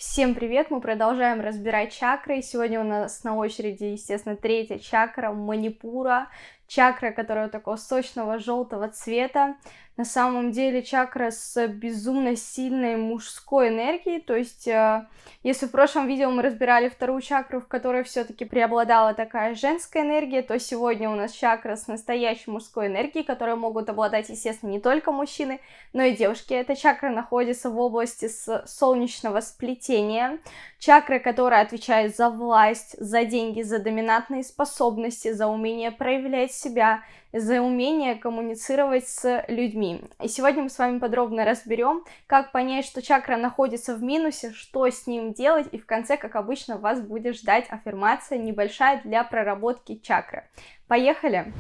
Всем привет! Мы продолжаем разбирать чакры. И сегодня у нас на очереди, естественно, третья чакра Манипура. Чакра, которая такого сочного желтого цвета. На самом деле чакра с безумно сильной мужской энергией. То есть, если в прошлом видео мы разбирали вторую чакру, в которой все-таки преобладала такая женская энергия, то сегодня у нас чакра с настоящей мужской энергией, которой могут обладать, естественно, не только мужчины, но и девушки. Эта чакра находится в области солнечного сплетения. Чакра, которая отвечает за власть, за деньги, за доминантные способности, за умение проявлять себя, за умение коммуницировать с людьми. И сегодня мы с вами подробно разберем, как понять, что чакра находится в минусе, что с ним делать, и в конце, как обычно, вас будет ждать аффирмация небольшая для проработки чакры. Поехали!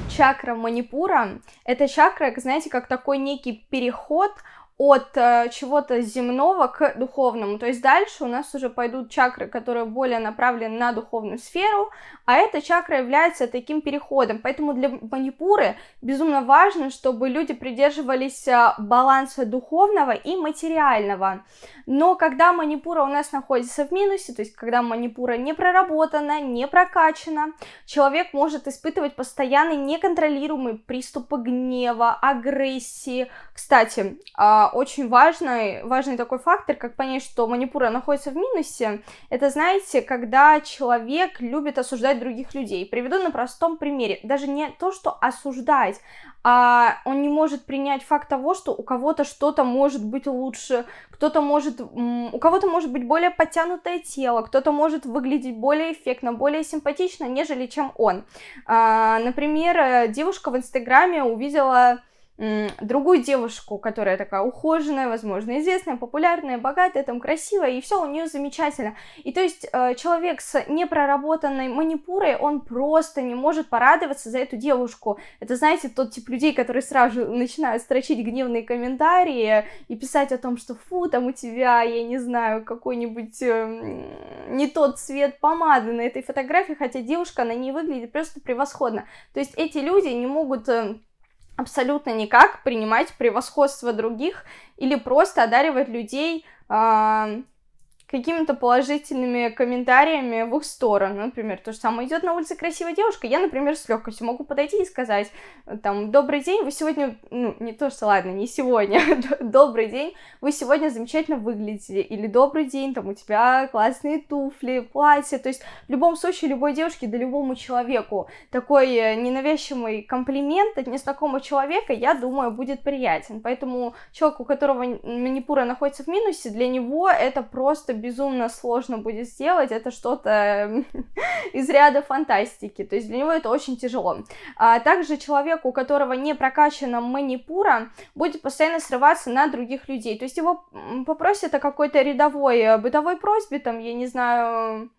Чакра Манипура – это чакра, знаете, как такой некий переход от чего-то земного к духовному. То есть дальше у нас уже пойдут чакры, которые более направлены на духовную сферу, а эта чакра является таким переходом. Поэтому для Манипуры безумно важно, чтобы люди придерживались баланса духовного и материального. Но когда Манипура у нас находится в минусе, то есть когда Манипура не проработана, не прокачана, человек может испытывать постоянные неконтролируемые приступы гнева, агрессии. Кстати, очень важный такой фактор, как понять, что Манипура находится в минусе, это, знаете, когда человек любит осуждать других людей. Приведу на простом примере. Даже не то, что осуждать, а он не может принять факт того, что у кого-то что-то может быть лучше, у кого-то может быть более подтянутое тело, кто-то может выглядеть более эффектно, более симпатично, нежели чем он. Например, девушка в Инстаграме увидела другую девушку, которая такая ухоженная, возможно, известная, популярная, богатая, там, красивая, и все у нее замечательно. И то есть человек с непроработанной Манипурой, он просто не может порадоваться за эту девушку. Это, знаете, тот тип людей, которые сразу же начинают строчить гневные комментарии и писать о том, что фу, там у тебя, я не знаю, какой-нибудь не тот цвет помады на этой фотографии, хотя девушка на ней выглядит просто превосходно. То есть эти люди не могут абсолютно никак принимать превосходство других или просто одаривать людей какими-то положительными комментариями в их сторону. Например, то же самое: идет на улице красивая девушка, я, например, с легкостью могу подойти и сказать, там: добрый день, вы сегодня, не то что, ладно, не сегодня, добрый день, вы сегодня замечательно выглядите, или добрый день, там, у тебя классные туфли, платье. То есть в любом случае любой девушке, да любому человеку такой ненавязчивый комплимент от незнакомого человека, я думаю, будет приятен. Поэтому человек, у которого Манипура находится в минусе, для него это просто безумно сложно будет сделать, это что-то из ряда фантастики, то есть для него это очень тяжело. Также человек, у которого не прокачана Манипура, будет постоянно срываться на других людей, то есть его попросят о какой-то рядовой бытовой просьбе, там, я не знаю,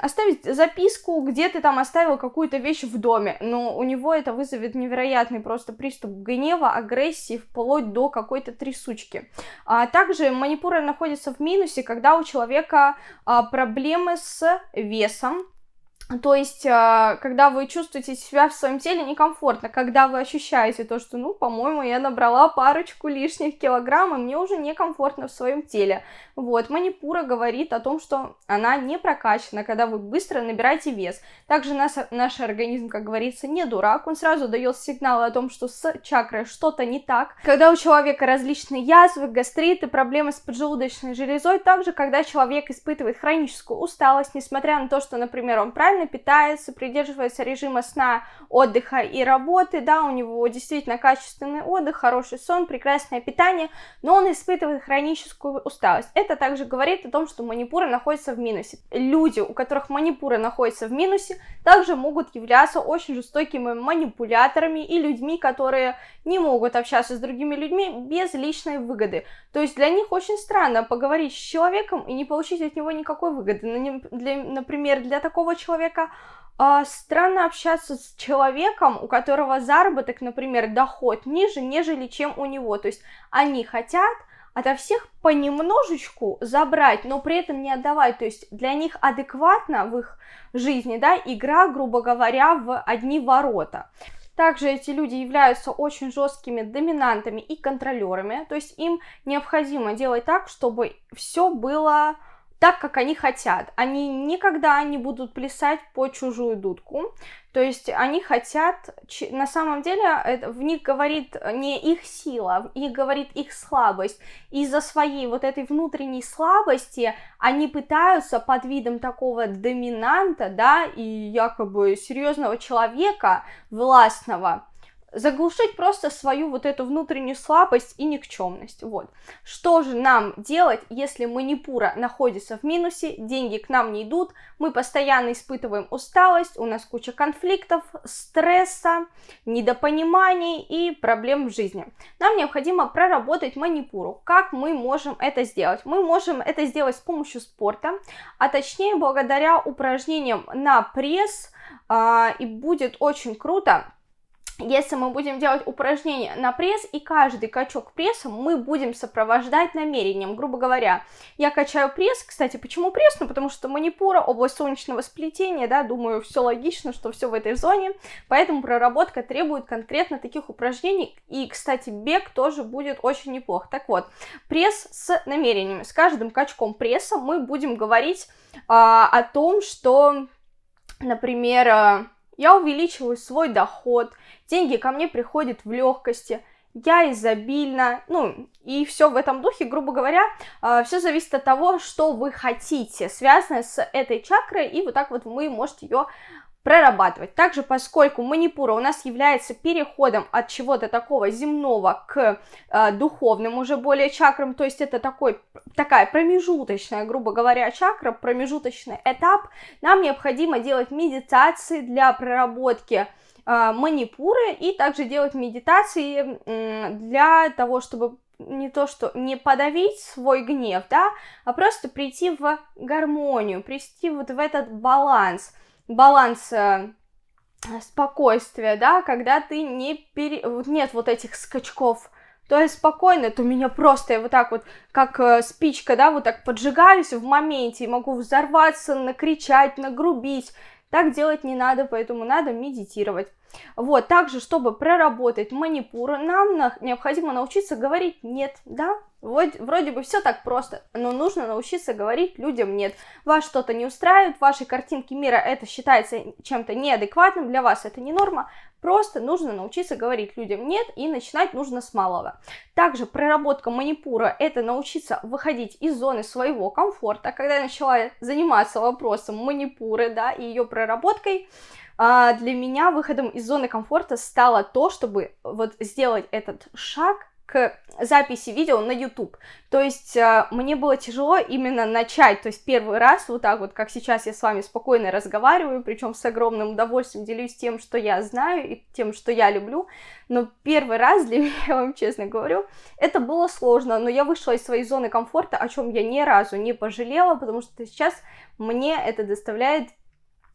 оставить записку, где ты там оставил какую-то вещь в доме, но у него это вызовет невероятный просто приступ гнева, агрессии, вплоть до какой-то трясучки. Также Манипура находится в минусе, когда у человека проблемы с весом. То есть, когда вы чувствуете себя в своем теле некомфортно, когда вы ощущаете то, что, по-моему, я набрала парочку лишних килограмм, и мне уже некомфортно в своем теле. Вот, Манипура говорит о том, что она не прокачана, когда вы быстро набираете вес. Также наш организм, как говорится, не дурак, он сразу дает сигналы о том, что с чакрой что-то не так. Когда у человека различные язвы, гастриты, проблемы с поджелудочной железой, также когда человек испытывает хроническую усталость, несмотря на то, что, например, он правильно питается, придерживается режима сна, отдыха и работы, да, у него действительно качественный отдых, хороший сон, прекрасное питание, но он испытывает хроническую усталость. Это также говорит о том, что Манипура находится в минусе. Люди, у которых Манипура находится в минусе, также могут являться очень жестокими манипуляторами и людьми, которые не могут общаться с другими людьми без личной выгоды. То есть для них очень странно поговорить с человеком и не получить от него никакой выгоды. Например, для такого человека странно общаться с человеком, у которого заработок, например, доход ниже, нежели чем у него. То есть они хотят ото всех понемножечку забрать, но при этом не отдавать. То есть для них адекватно в их жизни, да, игра, грубо говоря, в одни ворота. Также эти люди являются очень жесткими доминантами и контролерами, то есть им необходимо делать так, чтобы все было так, как они хотят. Они никогда не будут плясать по чужую дудку. То есть они хотят, на самом деле, в них говорит не их сила, в них говорит их слабость. Из-за своей вот этой внутренней слабости они пытаются под видом такого доминанта, да, и якобы серьезного человека, властного, заглушить просто свою вот эту внутреннюю слабость и никчемность. Вот. Что же нам делать, если манипура находится в минусе, деньги к нам не идут, мы постоянно испытываем усталость, у нас куча конфликтов, стресса, недопониманий и проблем в жизни. Нам необходимо проработать манипуру. Как мы можем это сделать? Мы можем это сделать с помощью спорта, а точнее благодаря упражнениям на пресс, и будет очень круто, если мы будем делать упражнения на пресс, и каждый качок пресса мы будем сопровождать намерением. Грубо говоря, я качаю пресс. Кстати, почему пресс? Ну, потому что манипура, область солнечного сплетения, да, думаю, все логично, что все в этой зоне, поэтому проработка требует конкретно таких упражнений, и, кстати, бег тоже будет очень неплох. Так вот, пресс с намерениями. С каждым качком пресса мы будем говорить о том, что, например, я увеличиваю свой доход, деньги ко мне приходят в легкости, я изобильна, ну, и все в этом духе, грубо говоря, все зависит от того, что вы хотите, связанное с этой чакрой, и вот так вот вы можете ее прорабатывать. Также, поскольку манипура у нас является переходом от чего-то такого земного к духовным уже более чакрам, то есть это такая промежуточная, грубо говоря, чакра, промежуточный этап, нам необходимо делать медитации для проработки манипуры и также делать медитации для того, чтобы не то, что не подавить свой гнев, да, а прийти в гармонию, прийти вот в этот баланс спокойствия, да, когда ты нет вот этих скачков, то я спокойно, то меня просто я вот так вот, как спичка, да, вот так поджигаюсь в моменте, и могу взорваться, накричать, нагрубить. Так делать не надо, поэтому надо медитировать. Вот, также, чтобы проработать манипуру, нам необходимо научиться говорить «нет», да? Вот, вроде бы все так просто, но нужно научиться говорить людям «нет». Вас что-то не устраивает, ваши картинки мира, это считается чем-то неадекватным, для вас это не норма, просто нужно научиться говорить людям «нет», и начинать нужно с малого. Также проработка манипура – это научиться выходить из зоны своего комфорта. Когда я начала заниматься вопросом манипуры, да, и ее проработкой, для меня выходом из зоны комфорта стало то, чтобы вот сделать этот шаг к записи видео на YouTube. То есть мне было тяжело именно начать, то есть первый раз, вот так вот, как сейчас я с вами спокойно разговариваю, причем с огромным удовольствием делюсь тем, что я знаю и тем, что я люблю, но первый раз для меня, я вам честно говорю, это было сложно, но я вышла из своей зоны комфорта, о чем я ни разу не пожалела, потому что сейчас мне это доставляет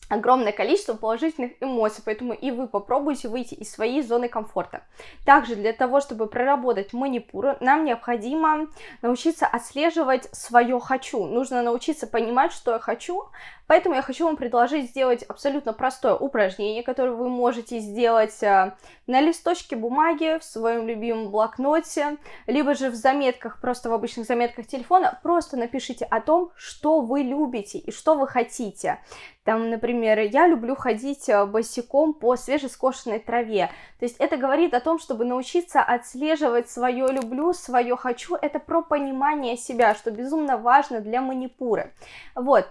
огромное количество положительных эмоций, поэтому и вы попробуйте выйти из своей зоны комфорта. Также для того, чтобы проработать манипуру, нам необходимо научиться отслеживать свое «хочу». Нужно научиться понимать, что я хочу, поэтому я хочу вам предложить сделать абсолютно простое упражнение, которое вы можете сделать на листочке бумаги, в своем любимом блокноте, либо же в заметках, просто в обычных заметках телефона, просто напишите о том, что вы любите и что вы хотите. Там, например, я люблю ходить босиком по свежескошенной траве. То есть это говорит о том, чтобы научиться отслеживать свое «люблю», свое «хочу». Это про понимание себя, что безумно важно для манипуры. Вот.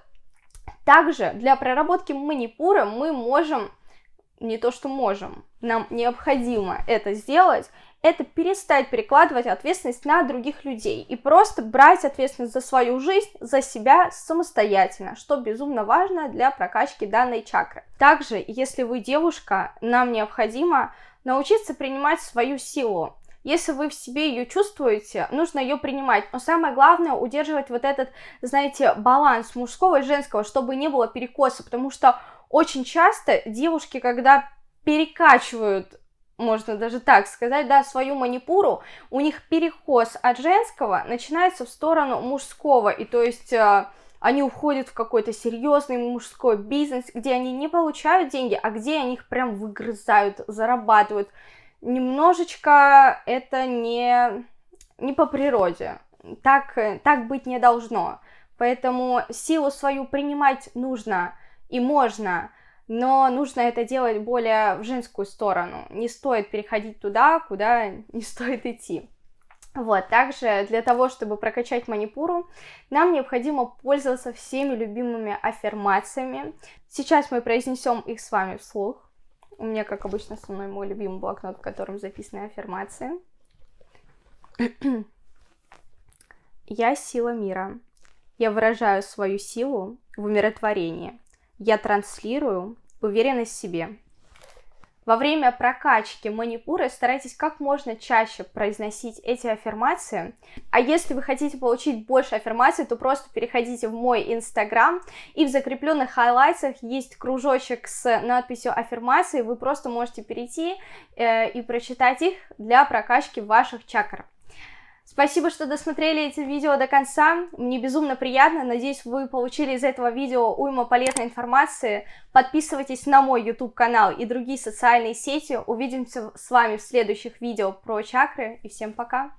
Также для проработки манипуры мы можем, не то что можем, нам необходимо это сделать, это перестать перекладывать ответственность на других людей и просто брать ответственность за свою жизнь, за себя самостоятельно, что безумно важно для прокачки данной чакры. Также, если вы девушка, нам необходимо научиться принимать свою силу. Если вы в себе ее чувствуете, нужно ее принимать, но самое главное удерживать вот этот, знаете, баланс мужского и женского, чтобы не было перекоса, потому что очень часто девушки, когда перекачивают, можно даже так сказать, да, свою манипуру, у них перекос от женского начинается в сторону мужского, и то есть они уходят в какой-то серьезный мужской бизнес, где они не получают деньги, а где они их прям выгрызают, зарабатывают. Немножечко это не по природе. Так быть не должно. Поэтому силу свою принимать нужно и можно, но нужно это делать более в женскую сторону. Не стоит переходить туда, куда не стоит идти. Вот, также для того, чтобы прокачать манипуру, нам необходимо пользоваться всеми любимыми аффирмациями. Сейчас мы произнесем их с вами вслух. У меня, как обычно, со мной мой любимый блокнот, в котором записаны аффирмации. Я сила мира. Я выражаю свою силу в умиротворении. Я транслирую уверенность в себе. Во время прокачки манипуры старайтесь как можно чаще произносить эти аффирмации. А если вы хотите получить больше аффирмаций, то просто переходите в мой инстаграм, и в закрепленных хайлайтсах есть кружочек с надписью аффирмации. Вы просто можете перейти и прочитать их для прокачки ваших чакр. Спасибо, что досмотрели это видео до конца. Мне безумно приятно. Надеюсь, вы получили из этого видео уйма полезной информации. Подписывайтесь на мой YouTube-канал и другие социальные сети. Увидимся с вами в следующих видео про чакры. И всем пока!